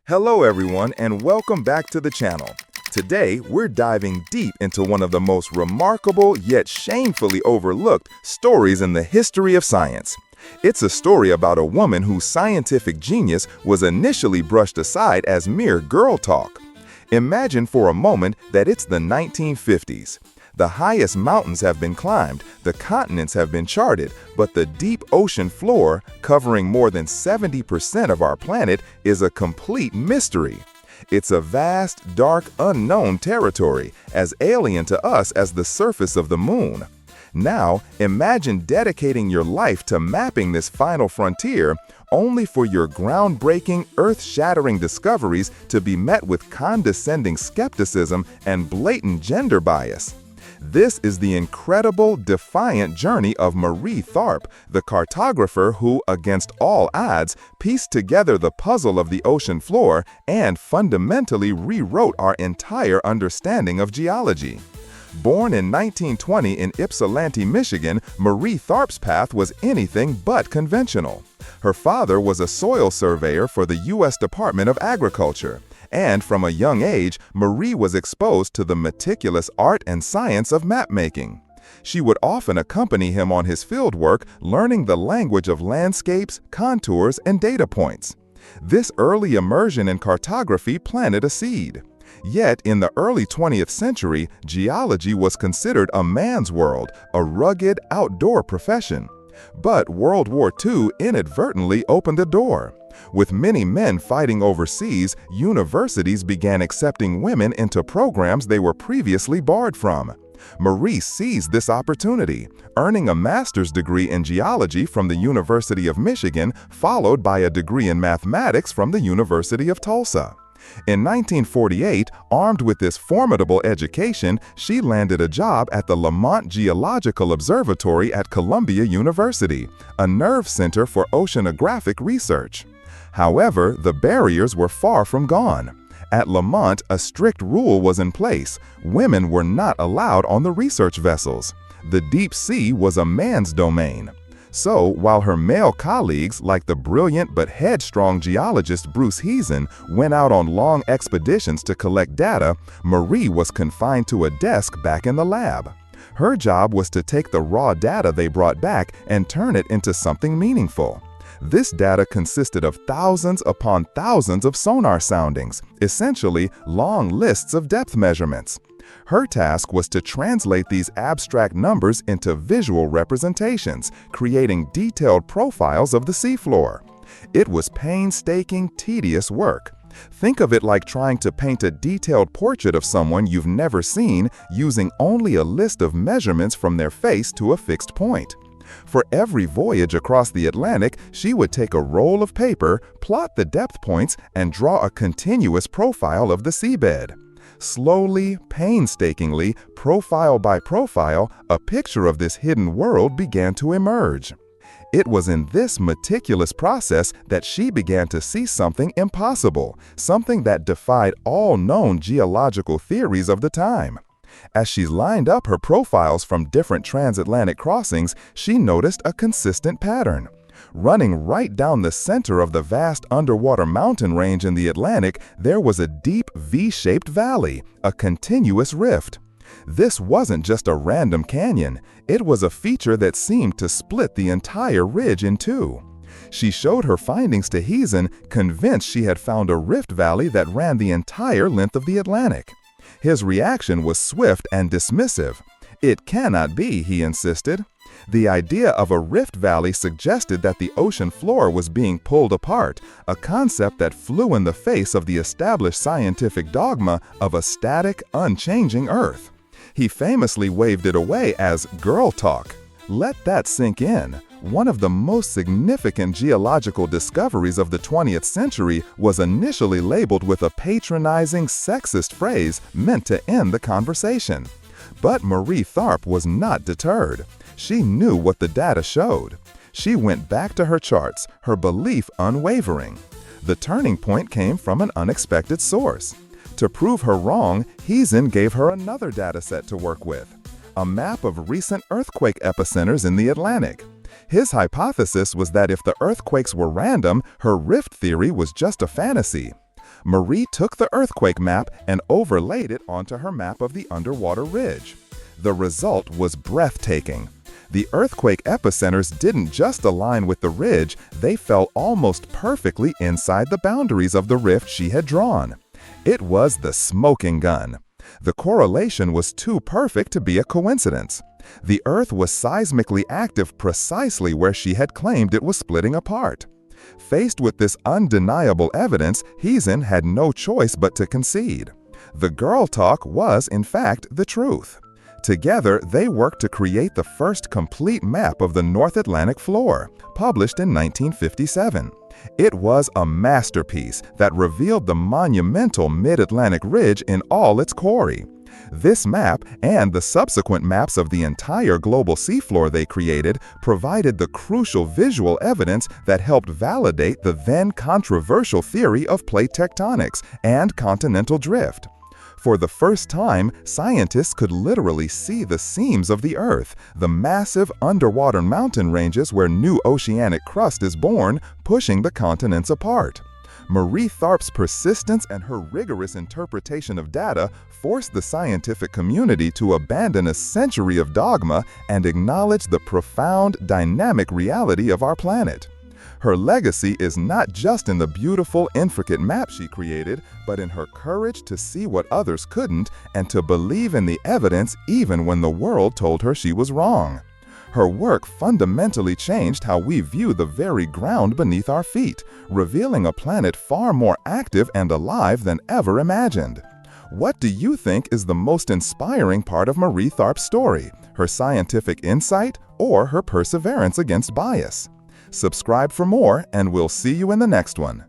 Hello everyone and welcome back to the channel. Today, we're diving deep into one of the most remarkable yet shamefully overlooked stories in the history of science. It's a story about a woman whose scientific genius was initially brushed aside as mere girl talk. Imagine for a moment that it's the 1950s. The highest mountains have been climbed, the continents have been charted, but the deep ocean floor, covering more than 70% of our planet, is a complete mystery. It's a vast, dark, unknown territory, as alien to us as the surface of the moon. Now, imagine dedicating your life to mapping this final frontier, only for your groundbreaking, earth-shattering discoveries to be met with condescending skepticism and blatant gender bias. This is the incredible, defiant journey of Marie Tharp, the cartographer who, against all odds, pieced together the puzzle of the ocean floor and fundamentally rewrote our entire understanding of geology. Born in 1920 in Ypsilanti, Michigan, Marie Tharp's path was anything but conventional. Her father was a soil surveyor for the U.S. Department of Agriculture. And from a young age, Marie was exposed to the meticulous art and science of mapmaking. She would often accompany him on his fieldwork, learning the language of landscapes, contours, and data points. This early immersion in cartography planted a seed. Yet, in the early 20th century, geology was considered a man's world, a rugged, outdoor profession. But World War II inadvertently opened a door. With many men fighting overseas, universities began accepting women into programs they were previously barred from. Marie seized this opportunity, earning a master's degree in geology from the University of Michigan, followed by a degree in mathematics from the University of Tulsa. In 1948, armed with this formidable education, she landed a job at the Lamont Geological Observatory at Columbia University, a nerve center for oceanographic research. However, the barriers were far from gone. At Lamont, a strict rule was in place. Women were not allowed on the research vessels. The deep sea was a man's domain. So, while her male colleagues, like the brilliant but headstrong geologist Bruce Heezen, went out on long expeditions to collect data, Marie was confined to a desk back in the lab. Her job was to take the raw data they brought back and turn it into something meaningful. This data consisted of thousands upon thousands of sonar soundings, essentially long lists of depth measurements. Her task was to translate these abstract numbers into visual representations, creating detailed profiles of the seafloor. It was painstaking, tedious work. Think of it like trying to paint a detailed portrait of someone you've never seen using only a list of measurements from their face to a fixed point. For every voyage across the Atlantic, she would take a roll of paper, plot the depth points, and draw a continuous profile of the seabed. Slowly, painstakingly, profile by profile, a picture of this hidden world began to emerge. It was in this meticulous process that she began to see something impossible, something that defied all known geological theories of the time. As she lined up her profiles from different transatlantic crossings, she noticed a consistent pattern. Running right down the center of the vast underwater mountain range in the Atlantic, there was a deep V-shaped valley, a continuous rift. This wasn't just a random canyon, it was a feature that seemed to split the entire ridge in two. She showed her findings to Heezen, convinced she had found a rift valley that ran the entire length of the Atlantic. His reaction was swift and dismissive. "It cannot be," he insisted. The idea of a rift valley suggested that the ocean floor was being pulled apart, a concept that flew in the face of the established scientific dogma of a static, unchanging Earth. He famously waved it away as girl talk. Let that sink in. One of the most significant geological discoveries of the 20th century was initially labeled with a patronizing, sexist phrase meant to end the conversation. But Marie Tharp was not deterred. She knew what the data showed. She went back to her charts, her belief unwavering. The turning point came from an unexpected source. To prove her wrong, Heezen gave her another data set to work with, a map of recent earthquake epicenters in the Atlantic. His hypothesis was that if the earthquakes were random, her rift theory was just a fantasy. Marie took the earthquake map and overlaid it onto her map of the underwater ridge. The result was breathtaking. The earthquake epicenters didn't just align with the ridge, they fell almost perfectly inside the boundaries of the rift she had drawn. It was the smoking gun. The correlation was too perfect to be a coincidence. The Earth was seismically active precisely where she had claimed it was splitting apart. Faced with this undeniable evidence, Hazen had no choice but to concede. The girl talk was, in fact, the truth. Together, they worked to create the first complete map of the North Atlantic floor, published in 1957. It was a masterpiece that revealed the monumental Mid-Atlantic Ridge in all its glory. This map, and the subsequent maps of the entire global seafloor they created, provided the crucial visual evidence that helped validate the then controversial theory of plate tectonics and continental drift. For the first time, scientists could literally see the seams of the Earth, the massive underwater mountain ranges where new oceanic crust is born, pushing the continents apart. Marie Tharp's persistence and her rigorous interpretation of data forced the scientific community to abandon a century of dogma and acknowledge the profound, dynamic reality of our planet. Her legacy is not just in the beautiful, intricate map she created, but in her courage to see what others couldn't and to believe in the evidence even when the world told her she was wrong. Her work fundamentally changed how we view the very ground beneath our feet, revealing a planet far more active and alive than ever imagined. What do you think is the most inspiring part of Marie Tharp's story? Her scientific insight or her perseverance against bias? Subscribe for more, and we'll see you in the next one.